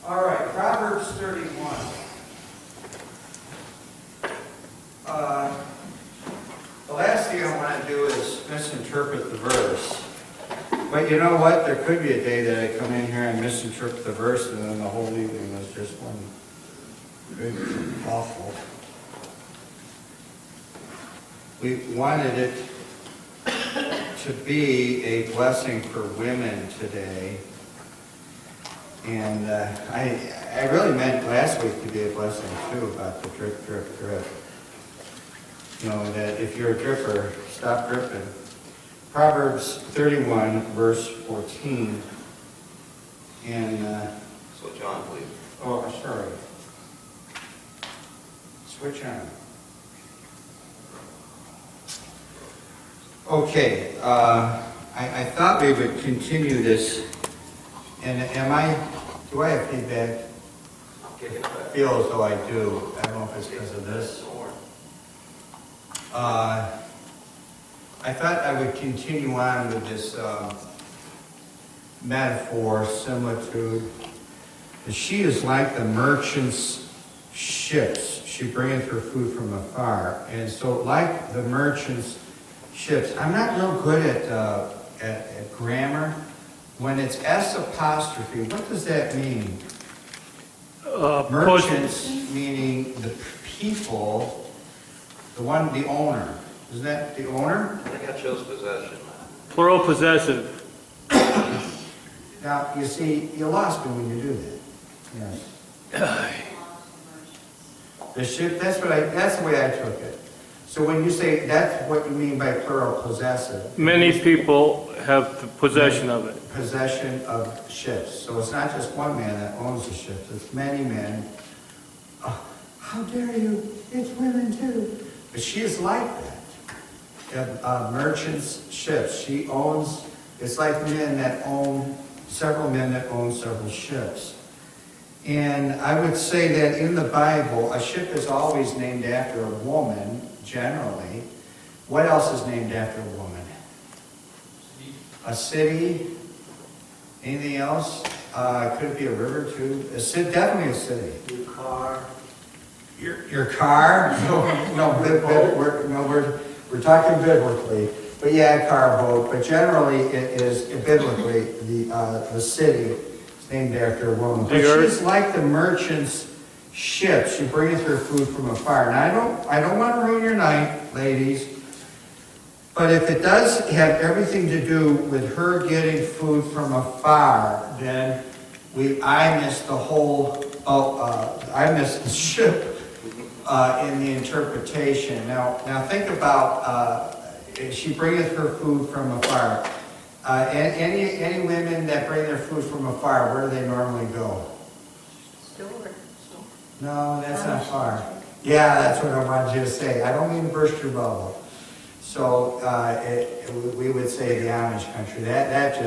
All right, Proverbs 31. The last thing I want to do is misinterpret the verse. But you know what? There could be a day that I come in here and misinterpret the verse, and then the whole evening was just one big awful. We wanted it to be a blessing for women today. And I really meant last week to be a blessing too about the drip, drip, drip. You know, that if you're a dripper, stop dripping. Proverbs 31, verse 14. And, Switch on, please. oh, sorry. Switch on. Okay, I thought we would continue this. And do I have feedback? I feel as though I do. I don't know if it's because of this. I thought I would continue on with this metaphor, similitude. She is like the merchant's ships. She bringeth her food from afar. And so like the merchant's ships, I'm not real good at grammar. When it's S apostrophe, what does that mean? Merchants, meaning the people, the owner. Isn't that the owner? I think I chose possession. Plural possessive. Now, you see, you lost me when you do that. Yes. The ship, that's the way I took it. So when you say that's what you mean by plural possessive. Many people have the possession of it. Possession of ships. So it's not just one man that owns the ships, it's many men. Oh, how dare you? It's women too. But she is like that. Merchant's ships. She owns, it's like several men that own several ships. And I would say that in the Bible, a ship is always named after a woman, generally. What else is named after a woman? A city? Anything else? Could it be a river too? Definitely a city. Your car. Your car? We're talking biblically. But yeah, car, boat. But generally, it is biblically the city is named after a woman. But she's like the merchant's ship. She bringeth her food from afar. Now, I don't want to ruin your night, ladies. But if it does have everything to do with her getting food from afar, then I missed the whole. I missed the ship in the interpretation. Now think about. She bringeth her food from afar. Any women that bring their food from afar, where do they normally go? Store. No, that's not far. Yeah, that's what I wanted you to say. I don't mean to burst your bubble. So we would say the Amish country. That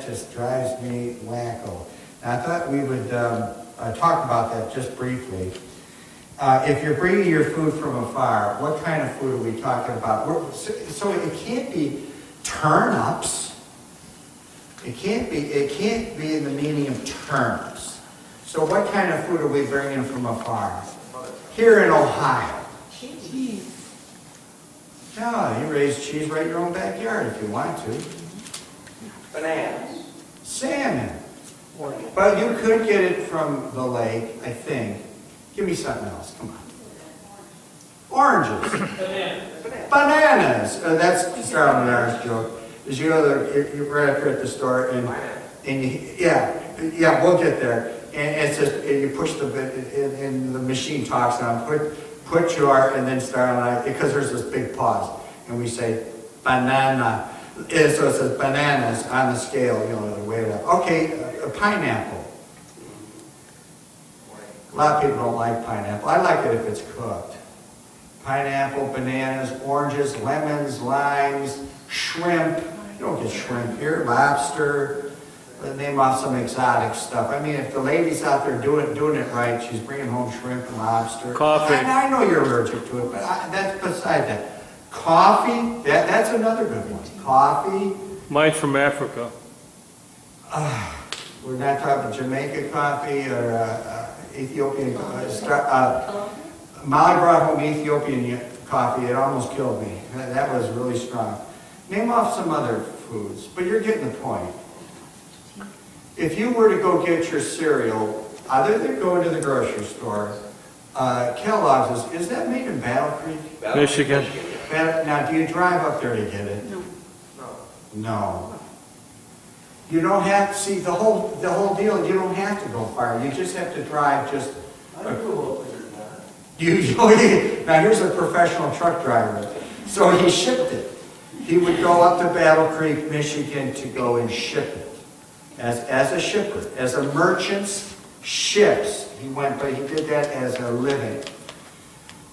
just drives me wacko. Now, I thought we would talk about that just briefly. If you're bringing your food from afar, what kind of food are we talking about? So it can't be turnips. It can't be in the meaning of turnips. So what kind of food are we bringing from afar? Here in Ohio. Cheese. No, you raise cheese right in your own backyard if you want to. Bananas. Salmon. But you could get it from the lake, I think. Give me something else, come on. Oranges. Bananas. That's Star Menard's joke. Is you're right up here at the store and yeah, we'll get there. And it's just you push the bit and the machine talks now. Put your and then Star and I, because there's this big pause, and we say banana. So it says bananas on the scale, the way it up. Okay, a pineapple. A lot of people don't like pineapple. I like it if it's cooked. Pineapple, bananas, oranges, lemons, limes, shrimp. You don't get shrimp here. Lobster. Name off some exotic stuff. I mean, if the lady's out there doing it right, she's bringing home shrimp and lobster. Coffee. I know you're allergic to it, but that's beside that. Coffee, that's another good one. Coffee. Mine's from Africa. We're not talking Jamaica coffee or Ethiopian, Molly brought home Ethiopian coffee, it almost killed me. That was really strong. Name off some other foods, but you're getting the point. If you were to go get your cereal, other than going to the grocery store, Kellogg's, is that made in Battle Creek? Michigan. Now, do you drive up there to get it? No. No. You don't have, see, the whole deal, you don't have to go far. You just have to drive just. Usually, now here's a professional truck driver. So he shipped it. He would go up to Battle Creek, Michigan to go and ship it. As a shipper, as a merchant ships. He went, but he did that as a living.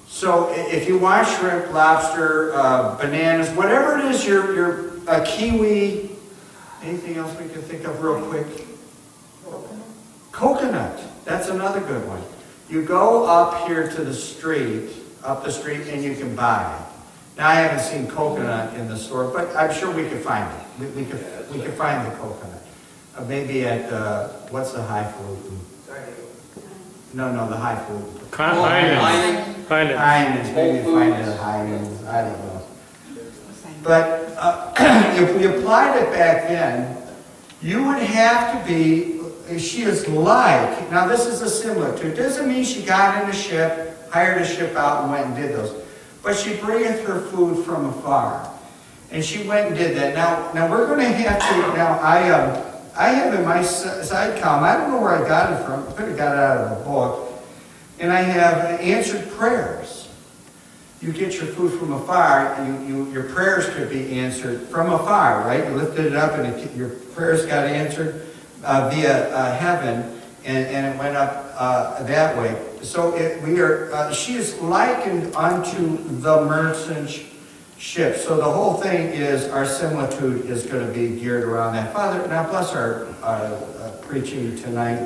So if you want shrimp, lobster, bananas, whatever it is, your kiwi, anything else we can think of real quick? Coconut. That's another good one. You go up here to the street, up the street, and you can buy it. Now I haven't seen coconut in the store, but I'm sure we could find it. We could find the coconut. Maybe at, what's the high food? No, the high food. Heinen's. Heinen's, maybe find it at Heinen's, I don't know. But if we applied it back then, you would have to be, she is like, now this is a similar to, it doesn't mean she got in a ship, hired a ship out and went and did those. But she bringeth her food from afar. And she went and did that. Now we're going to have to, now I have in my side column, I don't know where I got it from, I could have got it out of a book, and I have answered prayers. You get your food from afar, your prayers could be answered from afar, right? You lifted it up and your prayers got answered via heaven, and it went up that way. So she is likened unto the merchant ship. So the whole thing is, our similitude is going to be geared around that. Father, now bless our preaching tonight,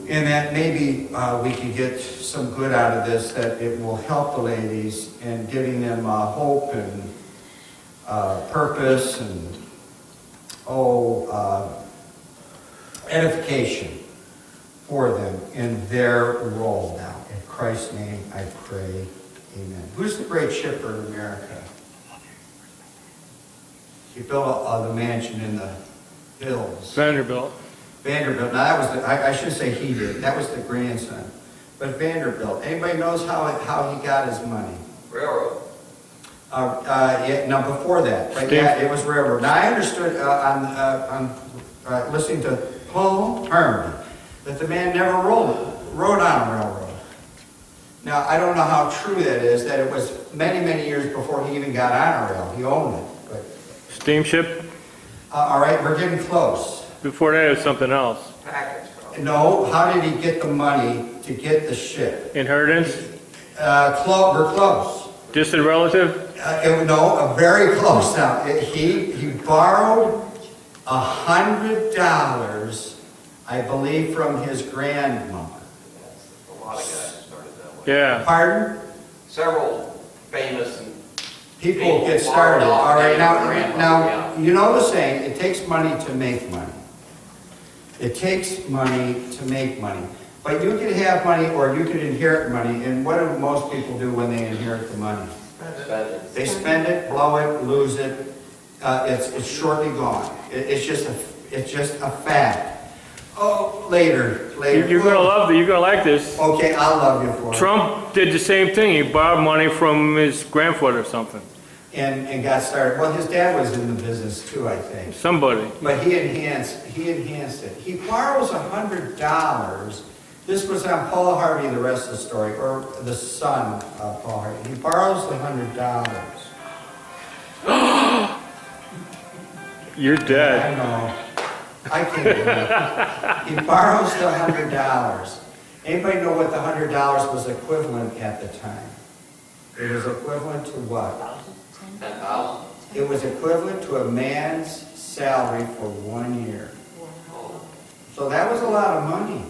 and that maybe we can get some good out of this, that it will help the ladies in giving them hope and purpose and, edification for them in their role now. In Christ's name I pray. Amen. Who's the great shipper in America? He built the mansion in the hills. Vanderbilt. Vanderbilt. Now that was I should say he did. That was the grandson. But Vanderbilt. Anybody knows how he got his money? Railroad. Yeah. Now before that, but yeah, it was railroad. Now I understood on listening to Paul Harmon that the man never rode on a railroad. Now, I don't know how true that is, that it was many, many years before he even got on a rail. He owned it. But Steamship. all right, we're getting close. Before that, it was something else. Package. No, how did he get the money to get the ship? Inheritance. We're close. Distant relative. Very close. Now, he borrowed $100, I believe, from his grandmother. A lot of guys started that way. Yeah. Pardon? Several famous and People get started. All right, now, you know the saying, it takes money to make money. It takes money to make money. But you can have money or you can inherit money, and what do most people do when they inherit the money? They spend it, blow it, lose it. It's shortly gone. It's just a fact. Oh, later. You're gonna love it. You're gonna like this. Okay, I'll love you for it. Trump did the same thing. He borrowed money from his grandfather or something. And got started. Well, his dad was in the business too, I think. Somebody. But he enhanced it. He borrows $100. This was on Paul Harvey, the rest of the story, or the son of Paul Harvey. He borrows the $100. You're dead. I know. I can't believe it. He borrows the $100. Anybody know what the $100 was equivalent at the time? It was equivalent to what? 10,000. It was equivalent to a man's salary for 1 year. So that was a lot of money.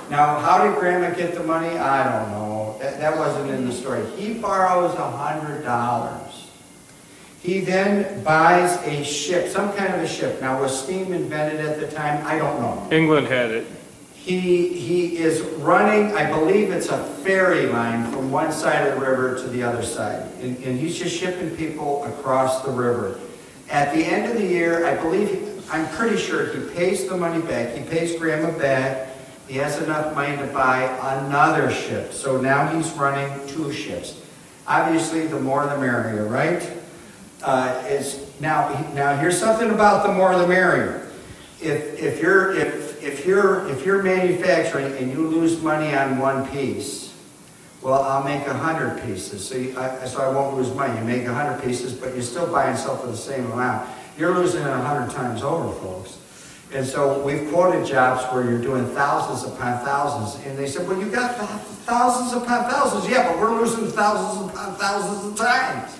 Now, how did Grandma get the money? I don't know. That wasn't in the story. He borrows $100. He then buys a ship, some kind of a ship. Now, was steam invented at the time? I don't know. England had it. He is running, I believe it's a ferry line from one side of the river to the other side. And he's just shipping people across the river. At the end of the year, I'm pretty sure he pays the money back. He pays Grandma back. He has enough money to buy another ship. So now he's running 2 ships. Obviously, the more the merrier, right? Now here's something about the more the merrier. If you're manufacturing and you lose money on one piece, well, I'll make 100 pieces. So I won't lose money. You make 100 pieces, but you still buy and sell for the same amount. You're losing it 100 times over, folks. And so we've quoted jobs where you're doing thousands upon thousands. And they said, well, you got thousands upon thousands. Yeah, but we're losing thousands upon thousands of times.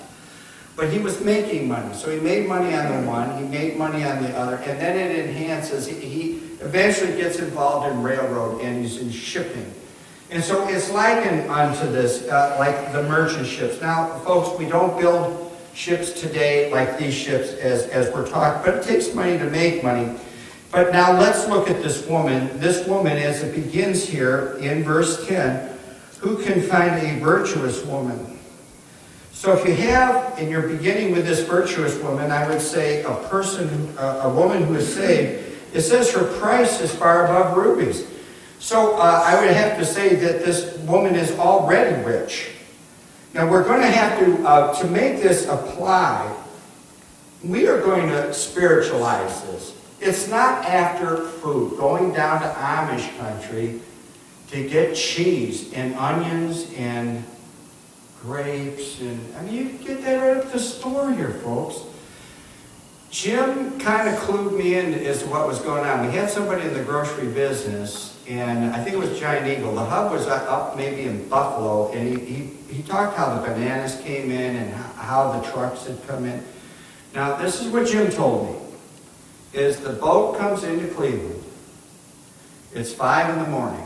But he was making money. So he made money on the one, he made money on the other, and then it enhances. He eventually gets involved in railroad and he's in shipping. And so it's likened unto this, like the merchant ships. Now, folks, we don't build ships today like these ships as we're talking, but it takes money to make money. But now let's look at this woman. This woman, as it begins here in verse 10, who can find a virtuous woman? So if you have, and you're beginning with this virtuous woman, I would say a woman who is saved, it says her price is far above rubies. So I would have to say that this woman is already rich. Now we're going to have to make this apply, we are going to spiritualize this. It's not after food, going down to Amish country to get cheese and onions and grapes, and I mean, you can get that right at the store here, folks. Jim kind of clued me in as to what was going on. We had somebody in the grocery business, and I think it was Giant Eagle. The hub was up maybe in Buffalo, and he talked how the bananas came in and how the trucks had come in. Now, this is what Jim told me, is the boat comes into Cleveland. It's 5 in the morning.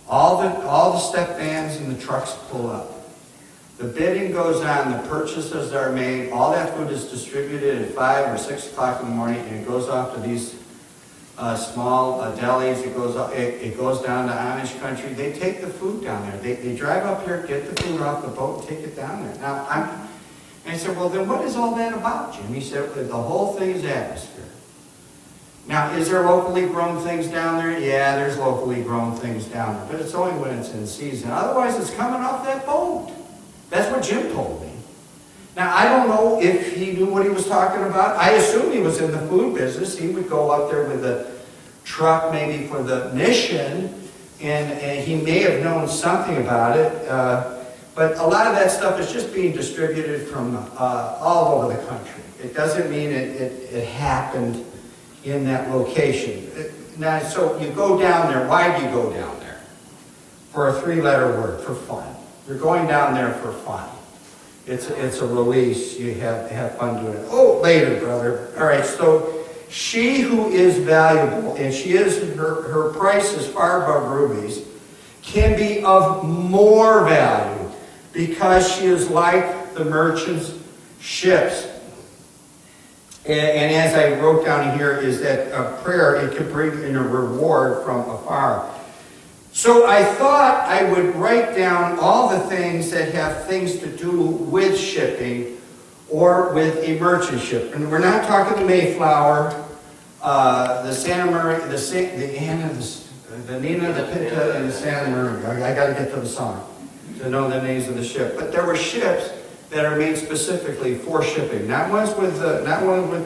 All the step vans and the trucks pull up. The bidding goes on, the purchases are made, all that food is distributed at 5 or 6 o'clock in the morning, and it goes off to these small delis. It goes down to Amish country. They take the food down there. They drive up here, get the food off the boat, and take it down there. Now, I said, well, then what is all that about, Jim? He said, the whole thing is atmosphere. Now, is there locally grown things down there? Yeah, there's locally grown things down there, but it's only when it's in season. Otherwise, it's coming off that boat. That's what Jim told me. Now, I don't know if he knew what he was talking about. I assume he was in the food business. He would go up there with a truck maybe for the mission, and he may have known something about it. But a lot of that stuff is just being distributed from all over the country. It doesn't mean it happened in that location. Now, so you go down there. Why do you go down there? For a 3-letter word, for fun. You're going down there for fun. It's a release. You have fun doing it. Oh, later, brother. All right, so she who is valuable, and her price is far above rubies, can be of more value because she is like the merchant's ships. And as I wrote down here is that a prayer, it can bring in a reward from afar. So I thought I would write down all the things that have things to do with shipping or with a merchant ship. And we're not talking the Mayflower, the Santa Maria, the Anna, the Nina, the Pinta, and the Santa Maria. I got to get to the song to know the names of the ship. But there were ships that are made specifically for shipping. Not ones with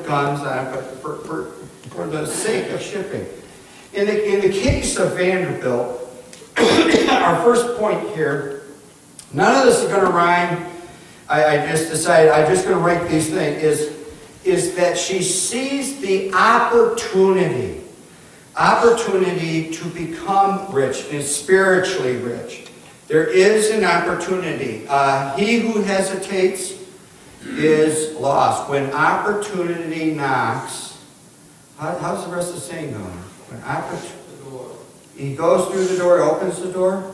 guns on, but for the sake of shipping. In the case of Vanderbilt, our first point here, none of this is going to rhyme. I just decided I'm just going to write these things, is that she sees the opportunity to become rich, and spiritually rich. There is an opportunity. He who hesitates is lost. When opportunity knocks, how's the rest of the saying going? When he goes through the door, opens the door.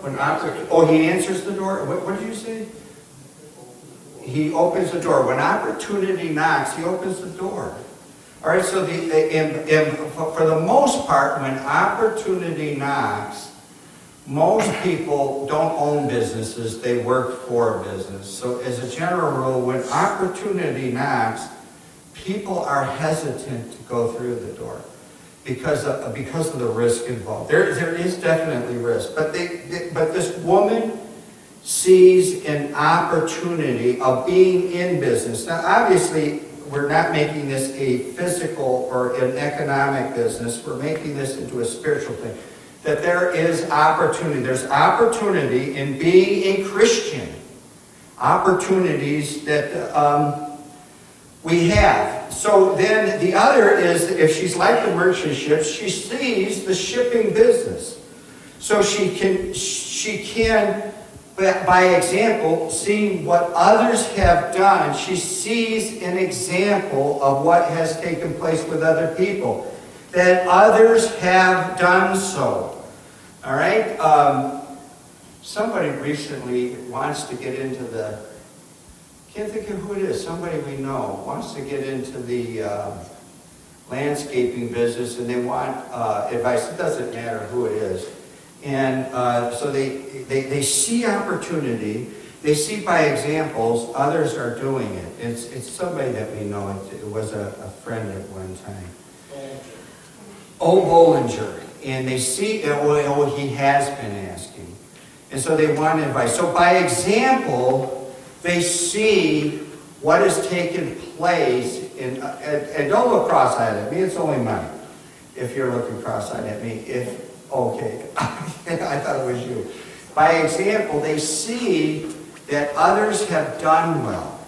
He answers the door. What did you say? he opens the door. When opportunity knocks, he opens the door. All right, so for the most part, when opportunity knocks, most people don't own businesses, they work for a business. So as a general rule, when opportunity knocks, people are hesitant to go through the door because of the risk involved. There is definitely risk, but this woman sees an opportunity of being in business. Now, obviously, we're not making this a physical or an economic business. We're making this into a spiritual thing. That there is opportunity. There's opportunity in being a Christian. Opportunities that we have. So then the other is, if she's like the merchant ships, she sees the shipping business. So she can, by example, see what others have done. She sees an example of what has taken place with other people, that others have done so. All right? Somebody recently wants to get into can't think of who it is, somebody we know, wants to get into the landscaping business, and they want advice. It doesn't matter who it is. And so they see opportunity. They see by examples others are doing it. It's somebody that we know. It was a friend at one time. Bollinger. And they see, he has been asking. And so they want advice. So by example, they see what has taken place. And don't look cross-eyed at me. It's only money. If you're looking cross-eyed at me. Okay. I thought it was you. By example, they see that others have done well.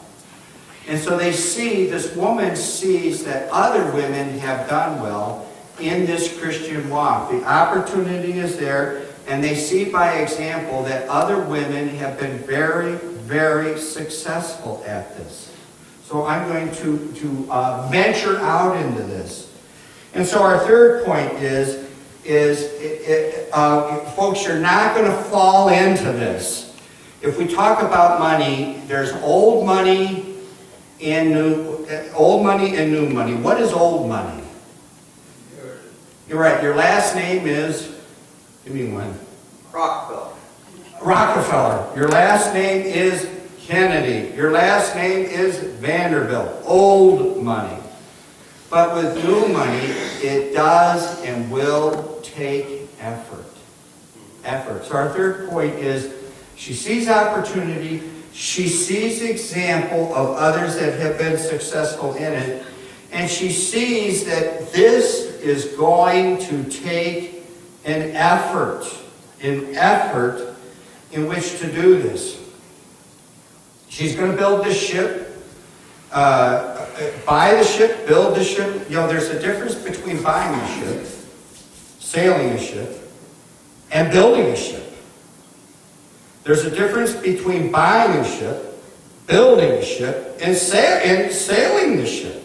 And so they see, this woman sees that other women have done well in this Christian walk. The opportunity is there, and they see by example that other women have been very, very successful at this. So I'm going to venture out into this. And so our third point is folks, you're not going to fall into this. If we talk about money, there's old money and new money. What is old money? You're right. Your last name is, give me one. Rockefeller. Your last name is Kennedy. Your last name is Vanderbilt. Old money. But with new money, it does and will take effort. So our third point is, she sees opportunity, she sees example of others that have been successful in it, and she sees that this is going to take an effort in which to do this. She's going to build this ship. Buy the ship, build the ship. You know, there's a difference between buying a ship, sailing a ship, and building a ship. There's a difference between buying a ship, building a ship, and sailing the ship.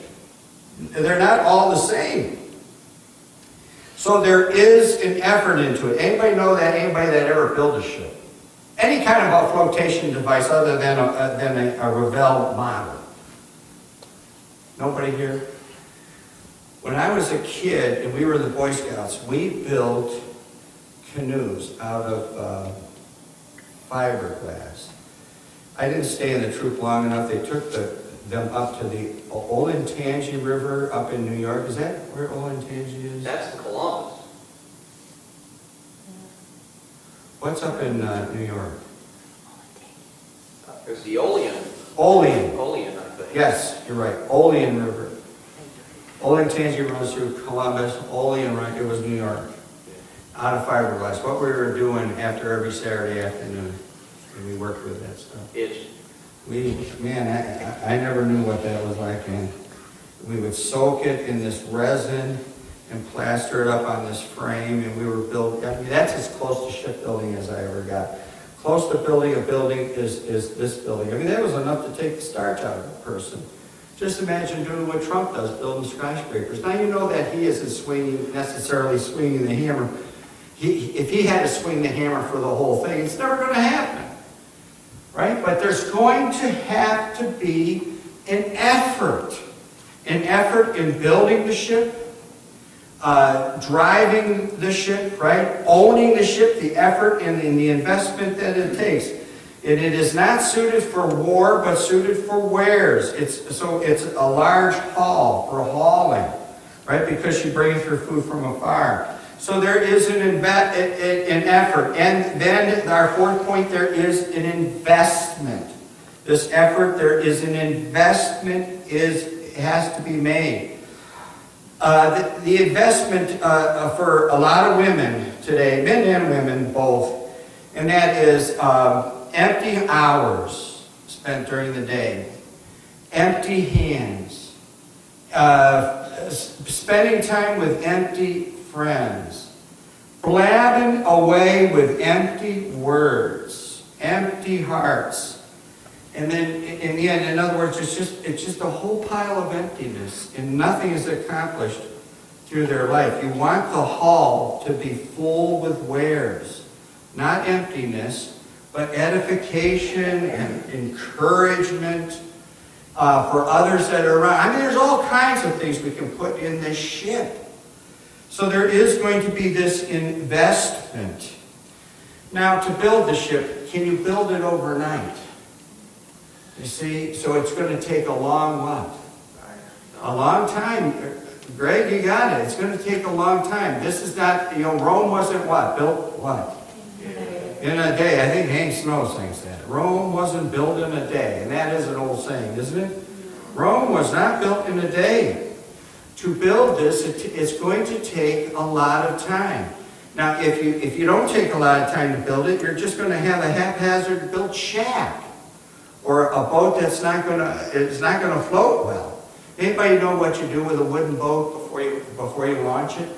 They're not all the same. So there is an effort into it. Anybody know that? Anybody that ever built a ship? Any kind of a flotation device other than a Revell model? Nobody here? When I was a kid and we were the Boy Scouts, we built canoes out of fiberglass. I didn't stay in the troop long enough. They took them up to the Olentangy River up in New York. Is that where Olentangy is? That's in Columbus. What's up in New York? There's the Olean, Olean. I think. Yes, you're right. Olean River. Olentangy runs through Columbus. Olean, right? It was New York. Out of fiberglass. What we were doing after every Saturday afternoon, and we worked with that stuff. I never knew what that was like, man. We would soak it in this resin and plaster it up on this frame, and we were building. I mean, that's as close to shipbuilding as I ever got. Close to building a building is this building. I mean, that was enough to take the starch out of a person. Just imagine doing what Trump does, building skyscrapers. Now you know that he isn't necessarily swinging the hammer. If he had to swing the hammer for the whole thing, it's never going to happen. right? But there's going to have to be an effort in building the ship, driving the ship, right? Owning the ship, the effort and the investment that it takes. And it is not suited for war, but suited for wares. It's a large haul for hauling, right? Because you bring your food from afar. So there is an effort. And then our fourth point, there is an investment. This effort, there is an investment has to be made. The investment for a lot of women today, men and women both, and that is empty hours spent during the day, empty hands, spending time with empty friends, blabbing away with empty words, empty hearts. And then in the end, in other words, it's just a whole pile of emptiness, and nothing is accomplished through their life. You want the hall to be full with wares, not emptiness, but edification and encouragement for others that are around. I mean, there's all kinds of things we can put in this ship. So there is going to be this investment. Now, to build the ship, can you build it overnight? You see, so it's going to take a long what? A long time. Greg, you got it. It's going to take a long time. This is not, Rome wasn't what? Built what? In a day. I think Hank Snow sings that. Rome wasn't built in a day. And that is an old saying, isn't it? Rome was not built in a day. To build this, it's going to take a lot of time. Now, if you don't take a lot of time to build it, you're just going to have a haphazard built shack. Or a boat that's not going to float well. Anybody know what you do with a wooden boat before you launch it?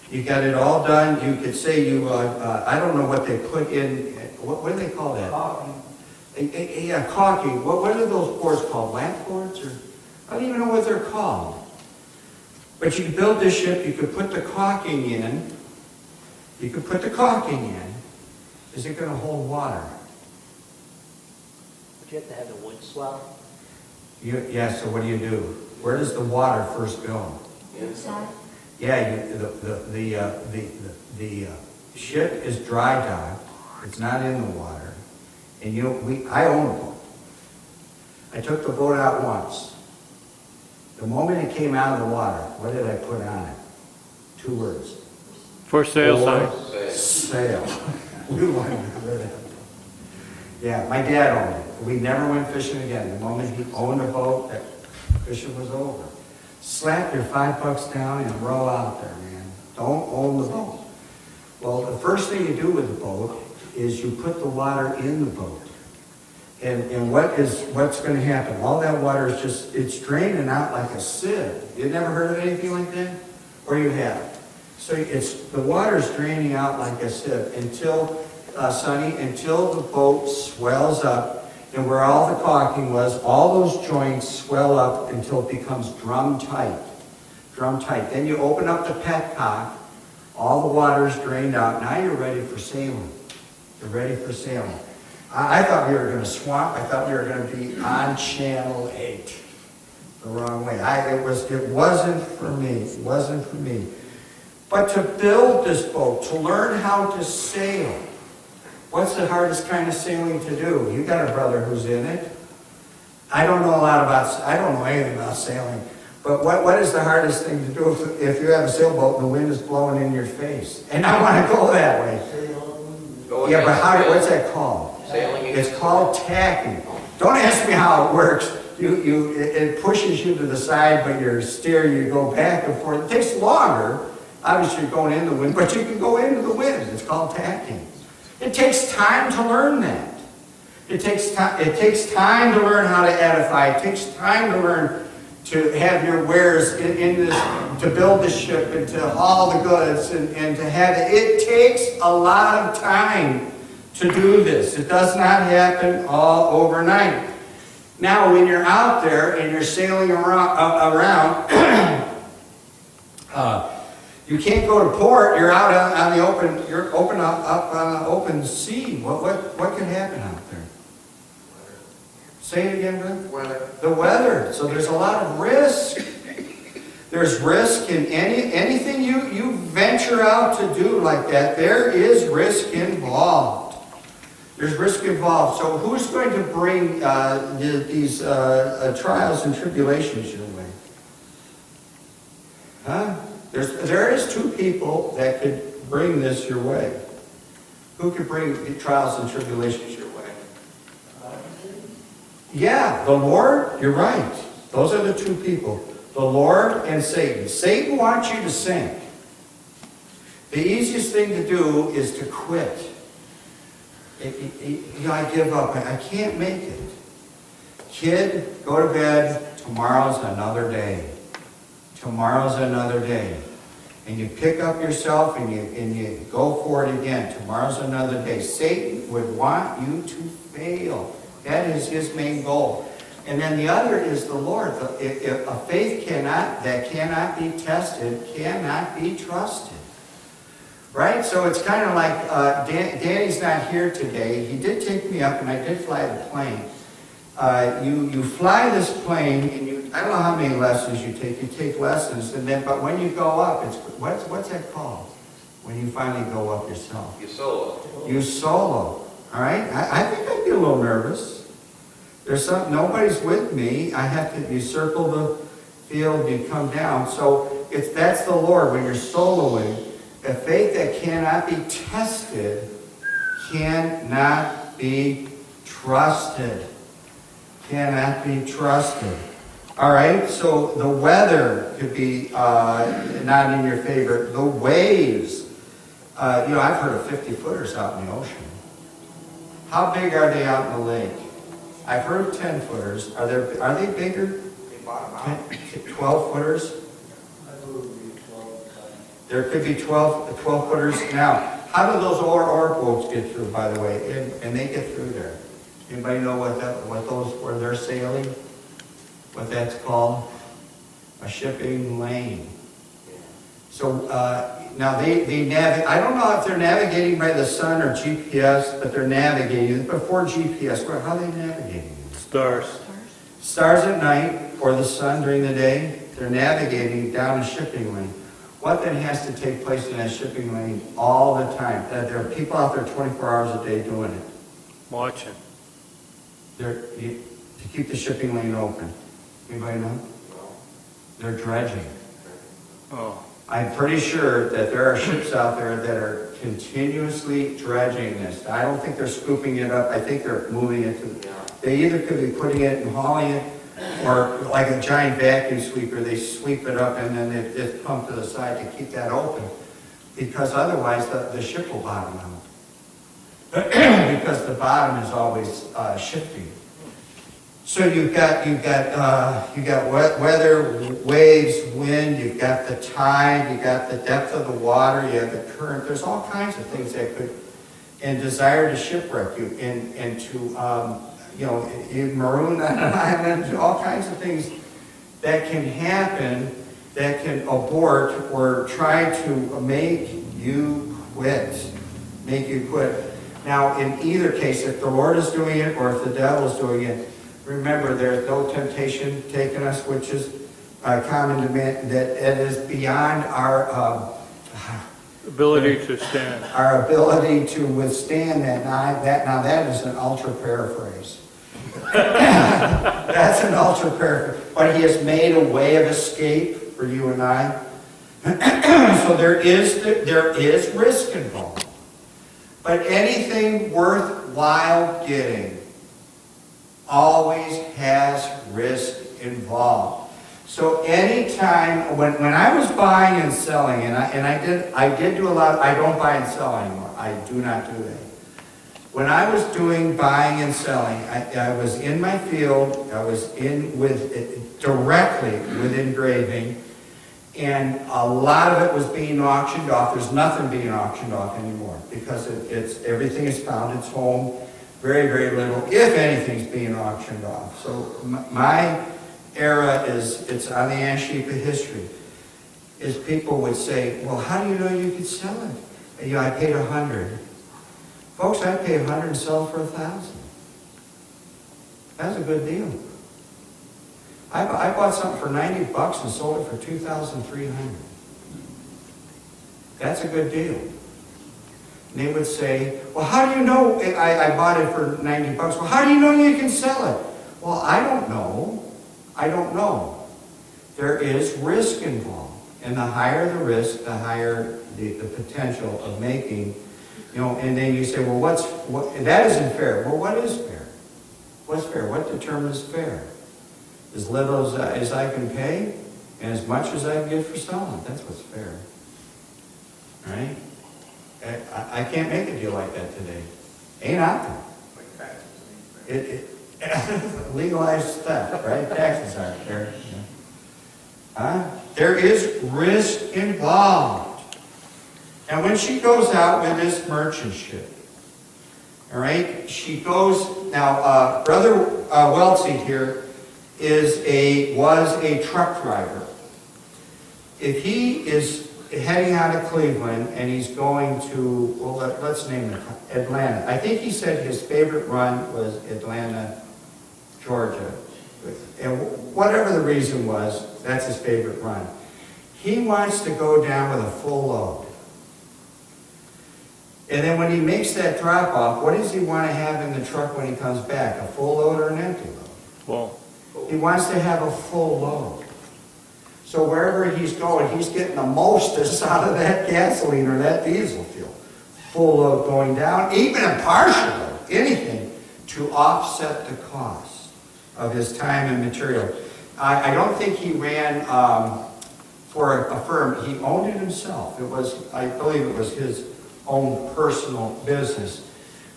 You got it all done. You could say I don't know what they put in. What do they call that? Caulking. Yeah, caulking. What are those boards called? Lamp boards, or I don't even know what they're called. But you can build this ship. You could put the caulking in. Is it going to hold water? You have to have the wood swell. Yeah, so what do? Where does the water first go? Inside. Yeah, the ship is dry docked. It's not in the water. And I own a boat. I took the boat out once. The moment it came out of the water, what did I put on it? 2 words. For sale sign. Sail. We wanted to get rid of it. Yeah, my dad owned it. We never went fishing again. The moment he owned a boat, that fishing was over. Slap your $5 down and row out there, man. Don't own the boat. Well, the first thing you do with the boat is you put the water in the boat. And what's going to happen? All that water is it's draining out like a sieve. You never heard of anything like that? Or you have? So the water's draining out like a sieve until the boat swells up, and where all the caulking was, all those joints swell up until it becomes drum tight. Drum tight. Then you open up the petcock, all the water's drained out. Now you're ready for sailing. You're ready for sailing. I thought we were going to swamp. I thought we were going to be on Channel 8. The wrong way. It wasn't for me. It wasn't for me. But to build this boat, to learn how to sail, what's the hardest kind of sailing to do? You got a brother who's in it. I don't know anything about sailing. But what is the hardest thing to do if you have a sailboat and the wind is blowing in your face? And I want to go that way. Yeah, but what's that called? Sailing. It's called tacking. Don't ask me how it works. It pushes you to the side, but you go back and forth. It takes longer. Obviously, you're going in the wind, but you can go into the wind. It's called tacking. It takes time to learn that. It takes time to learn how to edify. It takes time to learn to have your wares in this, to build the ship and to haul the goods and to have it. It takes a lot of time to do this. It does not happen all overnight. Now, when you're out there and you're sailing around you can't go to port. You're out on the open. You're up on the open sea. What can happen out there? Say it again, Brent. Weather. The weather. So there's a lot of risk. There's risk in anything you venture out to do like that. There is risk involved. There's risk involved. So who's going to bring these trials and tribulations your way? Huh? There is two people that could bring this your way. Who could bring the trials and tribulations your way? Yeah, the Lord. You're right. Those are the two people. The Lord and Satan. Satan wants you to sink. The easiest thing to do is to quit. I give up. I can't make it. Kid, go to bed. Tomorrow's another day. Tomorrow's another day. And you pick up yourself and you go for it again. Tomorrow's another day. Satan would want you to fail. That is his main goal. And then the other is the Lord. A faith that cannot be tested cannot be trusted. Right? So it's kind of like Danny's not here today. He did take me up and I did fly the plane. You fly this plane and I don't know how many lessons you take. You take lessons but when you go up, what's that called? When you finally go up yourself. You solo. You solo. All right? I think I'd be a little nervous. Nobody's with me. You circle the field, you come down. So that's the Lord. When you're soloing, a faith that cannot be tested cannot be trusted. Cannot be trusted. All right? So the weather could be not in your favor. The waves. I've heard of 50-footers out in the ocean. How big are they out in the lake? I've heard of 10-footers. Are they bigger? They bottom out. 12-footers? There could be 12-footers. Now, how do those oar boats get through, by the way? And they get through there. Anybody know where they're sailing? What that's called? A shipping lane. So now they navigate. I don't know if they're navigating by the sun or GPS, but they're navigating. Before GPS, how are they navigating? Stars. Stars at night or the sun during the day. They're navigating down a shipping lane. What then has to take place in that shipping lane all the time? There are people out there 24 hours a day doing it. Watching. To keep the shipping lane open. Anybody know? They're dredging. Oh. I'm pretty sure that there are ships out there that are continuously dredging this. I don't think they're scooping it up. I think they're moving it to. They either could be putting it and hauling it, or like a giant vacuum sweeper, they sweep it up and then it's pumped to the side to keep that open, because otherwise the ship will bottom out. Because the bottom is always shifting. So you've got weather, waves, wind. You've got the tide. You've got the depth of the water. You have the current. There's all kinds of things that could, and desire to shipwreck you, and to you maroon on an island. All kinds of things that can happen, that can abort or try to make you quit. Make you quit. Now, in either case, if the Lord is doing it or if the devil is doing it, remember, there's no temptation taken us, which is common to man, that it is beyond our Ability to stand. Our ability to withstand that. Now that is an ultra paraphrase. That's an ultra paraphrase. But he has made a way of escape for you and I. So there is risk involved. But anything worthwhile getting always has risk involved. So anytime, when I was buying and selling, and I did do a lot, I don't buy and sell anymore. I do not do that. When I was doing buying and selling, I was in my field, I was directly with engraving, and a lot of it was being auctioned off. There's nothing being auctioned off anymore because everything is found its home. Very, very little, if anything's being auctioned off. So my era it's on the ash heap of history. Is people would say, well, how do you know you could sell it? I paid $100. Folks, I pay $100 and sell it for $1,000. That's a good deal. I bought something for $90 and sold it for $2,300. That's a good deal. And they would say, well, how do you know I bought it for $90? Well, how do you know you can sell it? Well, I don't know. I don't know. There is risk involved. And the higher the risk, the higher the potential of making, and then you say, well, that isn't fair. Well, what is fair? What's fair? What determines fair? As little as I can pay and as much as I can get for selling. That's what's fair. Right? I can't make a deal like that today. Ain't out there. Legalized theft, right? Taxes aren't fair. There is risk involved. And when she goes out with this merchant ship, all right, she goes, now, Brother Weltsy here was a truck driver. If he is heading out of Cleveland and he's going to, well, let's name it Atlanta. I think he said his favorite run was Atlanta, Georgia. And whatever the reason was, that's his favorite run. He wants to go down with a full load. And then when he makes that drop off, what does he want to have in the truck when he comes back? A full load or an empty load? Well, He wants to have a full load. So wherever he's going, he's getting the mostest out of that gasoline or that diesel fuel. Full load going down, even a partial load, anything to offset the cost of his time and material. I don't think he ran for a firm. He owned it himself. I believe it was his own personal business.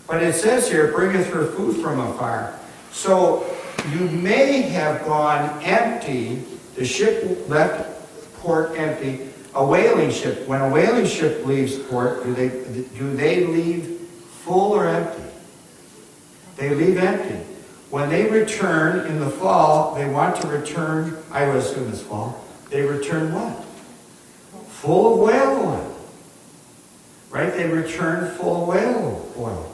But it says here, bringeth her food from afar. So you may have gone empty. The ship left port empty. A whaling ship, when a whaling ship leaves port, do they leave full or empty? They leave empty. When they return in the fall, they want to return, I would assume it's fall, they return what? Full of whale oil. Right? They return full of whale oil.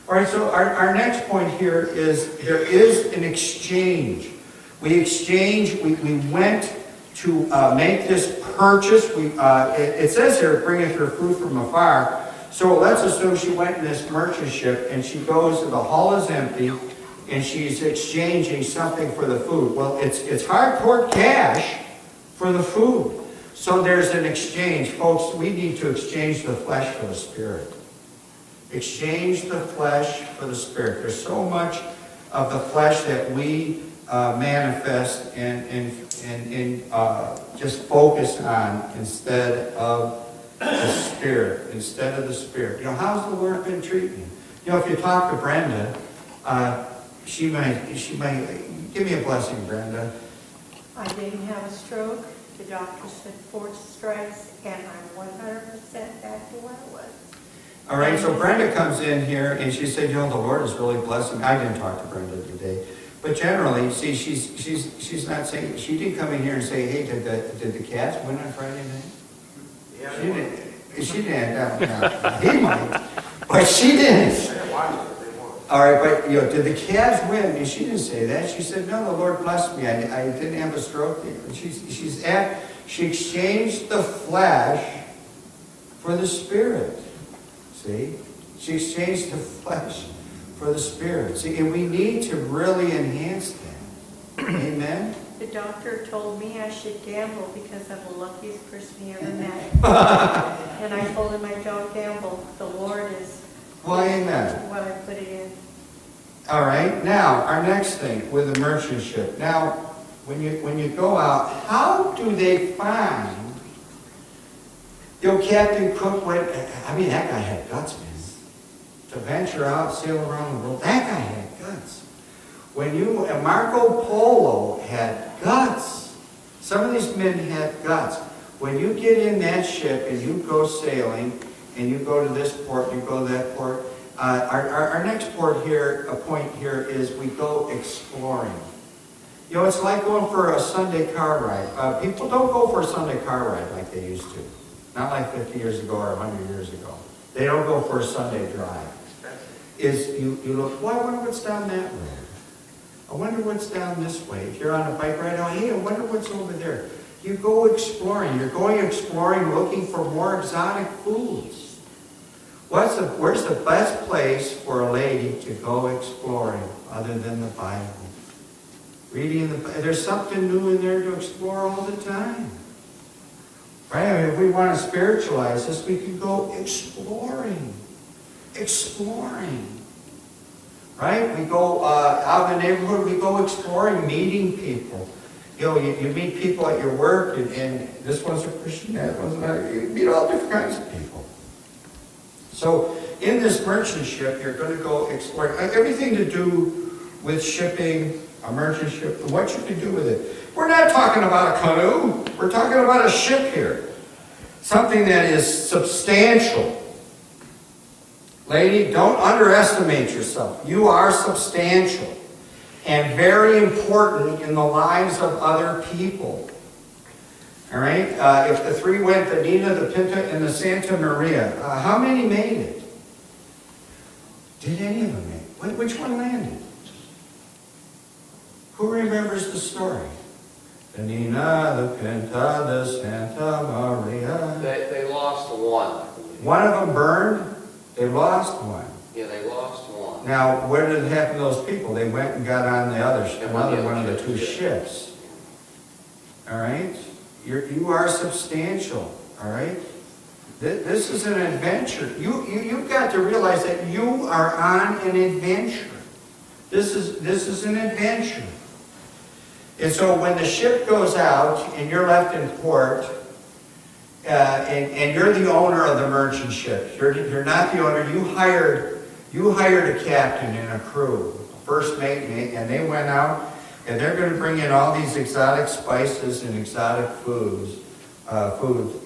All right, so our next point here is there is an exchange. We exchanged, we went to make this purchase. It says here, bringeth her food from afar. So let's assume she went in this merchant ship and she goes, the hull is empty, and she's exchanging something for the food. Well, it's hardcore cash for the food. So there's an exchange. Folks, we need to exchange the flesh for the spirit. Exchange the flesh for the spirit. There's so much of the flesh that we manifest and just focus on instead of the spirit. Instead of the spirit. How's the Lord been treating you? If you talk to Brenda, she might give me a blessing, Brenda. I didn't have a stroke. The doctor said 4 strikes, and I'm 100% back to where I was. All right, so Brenda comes in here and she said, the Lord is really blessing. I didn't talk to Brenda today, but generally, see, she's not saying. She did come in here and say, hey, did the Cats win on Friday night? Yeah, She didn't. She didn't. No, he might, but she didn't. All right, but did the Cavs win? And she didn't say that. She said, no, the Lord blessed me. I didn't have a stroke. She exchanged the flesh for the spirit. See? She exchanged the flesh for the spirit. See, and we need to really enhance that. Amen? The doctor told me I should gamble because I'm the luckiest person he ever met. And I told him I don't gamble. The Lord is Well, amen. what I put it in. All right. Now, our next thing with the merchant ship. Now, when you go out, how do they find? Captain Cook went. That guy had guts, man. To venture out, sail around the world. That guy had guts. Marco Polo had guts. Some of these men had guts. When you get in that ship and you go sailing, and you go to this port, you go to that port. Our next point here is we go exploring. It's like going for a Sunday car ride. People don't go for a Sunday car ride like they used to. Not like 50 years ago or 100 years ago. They don't go for a Sunday drive. You look, I wonder what's down that road. I wonder what's down this way. If you're on a bike ride out, hey, I wonder what's over there. You go exploring. You're going exploring, looking for more exotic foods. Where's the best place for a lady to go exploring other than the Bible? There's something new in there to explore all the time. Right? I mean, if we want to spiritualize this, we can go exploring. Exploring. Right? We go out in the neighborhood, we go exploring, meeting people. You know, you meet people at your work, and this one's a Christian, that one's not. You meet all different kinds of people. So, in this merchant ship, you're going to go explore everything to do with shipping, a merchant ship, what you can do with it. We're not talking about a canoe. We're talking about a ship here. Something that is substantial. Lady, don't underestimate yourself. You are substantial and very important in the lives of other people. All right? If the three went, the Nina, the Pinta, and the Santa Maria, how many made it? Did any of them make it? Which one landed? Who remembers the story? The Nina, the Pinta, the Santa Maria. They lost one. One of them burned. They lost one. Yeah, they lost one. Now, where did it happen to those people? They went and got on the another one of the two ships. All right? You are substantial. All right? This is an adventure. You've got to realize that you are on an adventure. This is an adventure. And so when the ship goes out and you're left in port, and you're the owner of the merchant ship. You're not the owner. You hired a captain and a crew, first mate, and they went out, and they're going to bring in all these exotic spices and exotic foods.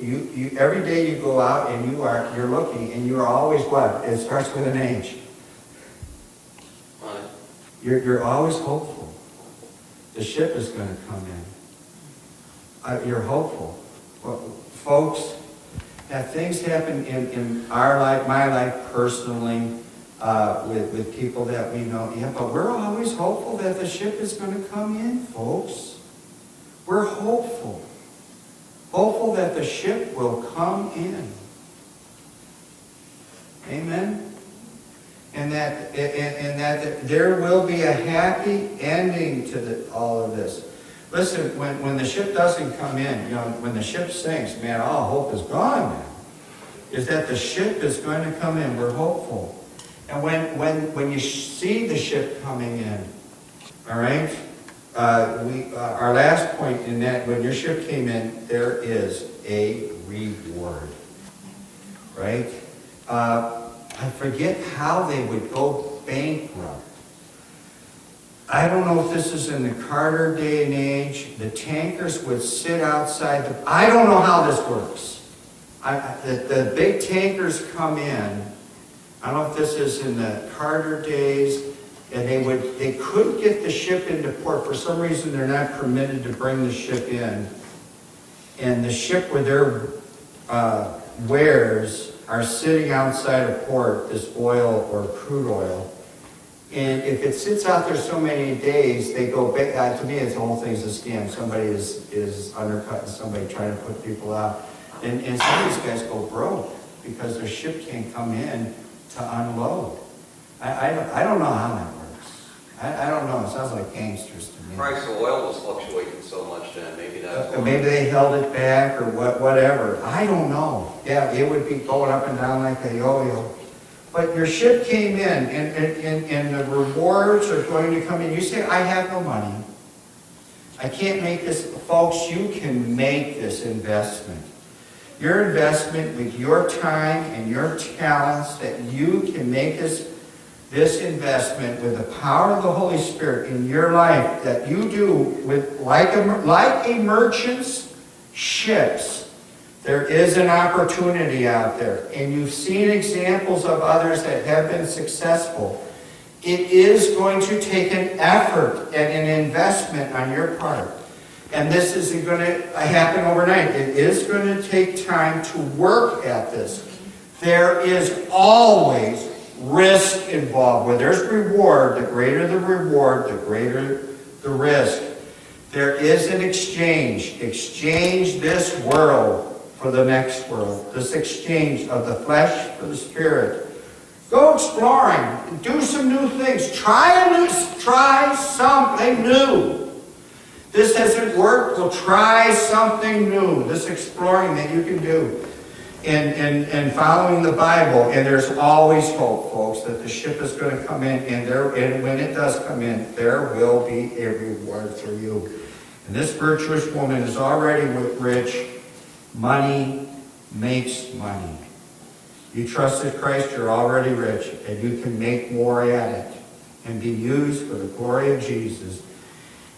You every day you go out and you're looking, and you are always what? It starts with an H. Right. You're always hopeful. The ship is going to come in. You're hopeful. Well, folks, that things happen in our life, my life personally, with people that we know. Yeah, but we're always hopeful that the ship is going to come in, folks. We're hopeful. Hopeful that the ship will come in. Amen? And that there will be a happy ending to all of this. Listen, when the ship doesn't come in, you know, when the ship sinks, man, all hope is gone, man. Is that the ship is going to come in. We're hopeful. And when you see the ship coming in, all right, our last point in that, when your ship came in, there is a reward, right? I forget how they would go bankrupt. I don't know if this is in the Carter day and age. The tankers would sit outside I don't know how this works. The big tankers come in. I don't know if this is in the Carter days, and they couldn't get the ship into port. For some reason, they're not permitted to bring the ship in. And the ship with their wares are sitting outside of port, this oil or crude oil. And if it sits out there so many days, they go back. To me, the whole thing's a scam. Somebody is undercutting somebody, trying to put people out. And some of these guys go broke because their ship can't come in to unload. I don't know how that works. I don't know. It sounds like gangsters to me. The price of oil was fluctuating so much then. Maybe that's why. Maybe they held it back or whatever. I don't know. Yeah, it would be going up and down like a yo-yo. But your ship came in, and the rewards are going to come in. You say, I have no money. I can't make this. Folks, you can make this investment. Your investment with your time and your talents, that you can make this investment with the power of the Holy Spirit in your life, that you do with like a merchant's ships. There is an opportunity out there, and you've seen examples of others that have been successful. It is going to take an effort and an investment on your part. And this isn't going to happen overnight. It is going to take time to work at this. There is always risk involved. Where there's reward, the greater the reward, the greater the risk. There is an exchange. Exchange this world for the next world. This exchange of the flesh for the spirit. Go exploring. Do some new things. Try something new. This hasn't worked. Well, try something new. This exploring that you can do. And following the Bible, and there's always hope, folks, that the ship is going to come in, and when it does come in, there will be a reward for you. And this virtuous woman is already rich. Money makes money. You trusted Christ, you're already rich, and you can make more at it and be used for the glory of Jesus.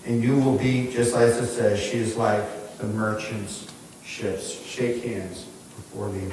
And you will be, just as it says, she is like the merchant's ships. Shake hands before leaving.